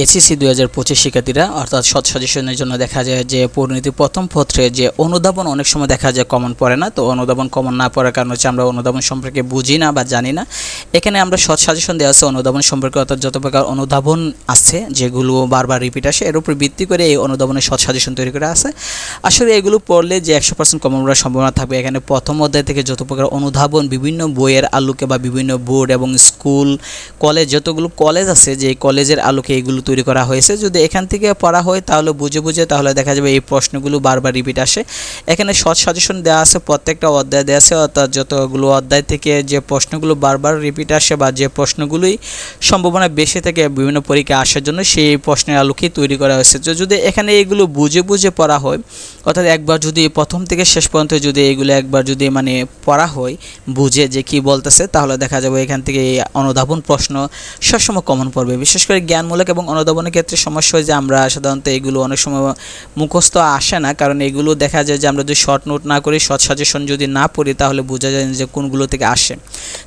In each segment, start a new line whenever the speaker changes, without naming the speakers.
SSC 2025 শিক্ষার্থীরা অর্থাৎ short সাজেশনের জন্য দেখা যায় যে পরিণতি প্রথম পত্রে যে অনুধাবন অনেক সময় দেখা যায় কমন পড়ে না। তো অনুধাবন কমন না পড়ার কারণ হচ্ছে আমরা অনুধাবন সম্পর্কে বুঝি না বা জানি না। এখানে আমরা শর্ট সাজেশন দেওয়া আছে অনুধাবন সম্পর্কে, অর্থাৎ যত প্রকার অনুধাবন আছে যেগুলো বারবার রিপিট আসে এর উপর ভিত্তি করে এই অনুধাবনের শর্ট সাজেশন তৈরি করা আছে। আসলে এগুলো পড়লে যে 100% কমন পড়ার সম্ভাবনা থাকবে। এখানে প্রথম অধ্যায় থেকে যত প্রকার অনুধাবন বিভিন্ন বইয়ের আলোকে বা বিভিন্ন বোর্ড এবং স্কুল কলেজ যতগুলো কলেজ আছে যে কলেজের আলোকে এগুলো তৈরি করা হয়েছে, যদি এখান থেকে পড়া হয় তাহলে বুঝে তাহলে দেখা যাবে এই প্রশ্নগুলো বারবার রিপিট আসে। এখানে শর্ট সাজেশন দেওয়া আছে, প্রত্যেকটা অধ্যায় দেওয়া আছে, অর্থাৎ যতগুলো অধ্যায় থেকে যে প্রশ্নগুলো বারবার রিপিট আসে বা যে প্রশ্নগুলোই সম্ভাবনা বেশি থেকে বিভিন্ন পরীক্ষা আসার জন্য সেই প্রশ্নের আলোকেই তৈরি করা হয়েছে। তো যদি এখানে এগুলো বুঝে পড়া হয়, অর্থাৎ একবার যদি প্রথম থেকে শেষ পর্যন্ত যদি এগুলো একবার যদি মানে পড়া হয় বুঝে যে কি বলতেছে, তাহলে দেখা যাবে এখান থেকে এই অনুধাবন প্রশ্ন সবসময় কমন পড়বে। বিশেষ করে জ্ঞানমূলক এবং অনুধাবনের ক্ষেত্রে সমস্যা হয় যে আমরা সাধারণত এগুলো অনেক সময় মুখস্থ আসে না, কারণ এগুলো দেখা যায় যে আমরা যদি শর্ট নোট না করি, শর্ট সাজেশন যদি না পড়ি তাহলে বোঝা যায় যে কোনগুলো থেকে আসে।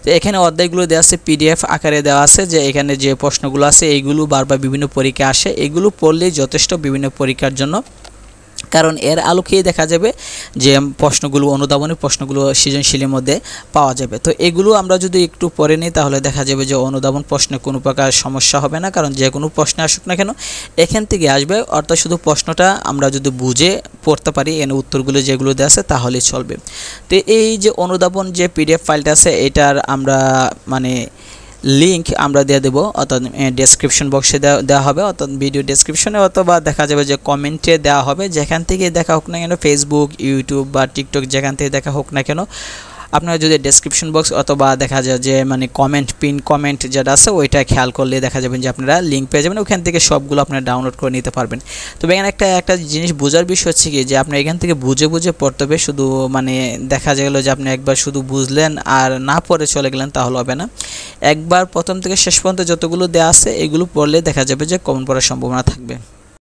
তো এখানে অধ্যায়গুলো দেওয়া আছে, পিডিএফ আকারে দেওয়া আছে যে এখানে যে প্রশ্নগুলো আছে এইগুলো বারবার বিভিন্ন পরীক্ষা আসে, এগুলো পড়লেই যথেষ্ট বিভিন্ন পরীক্ষার জন্য, কারণ এর আলোকেই দেখা যাবে যে প্রশ্নগুলো অনুধাবনের প্রশ্নগুলো সৃজনশীলের মধ্যে পাওয়া যাবে। তো এগুলো আমরা যদি একটু পড়ে নিই তাহলে দেখা যাবে যে অনুধাবন প্রশ্নে কোনো প্রকার সমস্যা হবে না, কারণ যে কোনো প্রশ্নে আসুক না কেন এখান থেকে আসবে। অর্থাৎ শুধু প্রশ্নটা আমরা যদি বুঝে পড়তে পারি, এর উত্তরগুলো যেগুলো দেওয়া আছে তাহলেই চলবে। তো এই যে অনুধাবন যে পিডিএফ ফাইলটা আছে এটার আমরা মানে লিঙ্ক আমরা দিয়ে দেবো, অর্থাৎ ডেসক্রিপশন বক্সে দেওয়া হবে, অর্থাৎ ভিডিও ডেসক্রিপশনে অথবা দেখা যাবে যে কমেন্টে দেওয়া হবে। যেখান থেকে দেখা হোক না কেন, ফেসবুক, ইউটিউব বা টিকটক যেখান থেকে দেখা হোক না কেন, আপনারা যদি ডেসক্রিপশন বক্স অথবা দেখা যায় যে মানে কমেন্ট পিন কমেন্ট যেটা আছে ওইটা খেয়াল করলে দেখা যাবেন যে আপনারা লিঙ্ক পেয়ে যাবেন, ওখান থেকে সবগুলো আপনারা ডাউনলোড করে নিতে পারবেন। তবে এখানে একটা জিনিস বোঝার বিষয় হচ্ছে কি যে আপনি এখান থেকে বুঝে পড়তে হবে, শুধু মানে দেখা গেল যে আপনি একবার শুধু বুঝলেন আর না পড়ে চলে গেলেন তাহলে হবে না। একবার প্রথম থেকে শেষ পর্যন্ত যতগুলো দেওয়া আছে এগুলো পড়লে দেখা যাবে যে কমন পড়ার সম্ভাবনা থাকবে।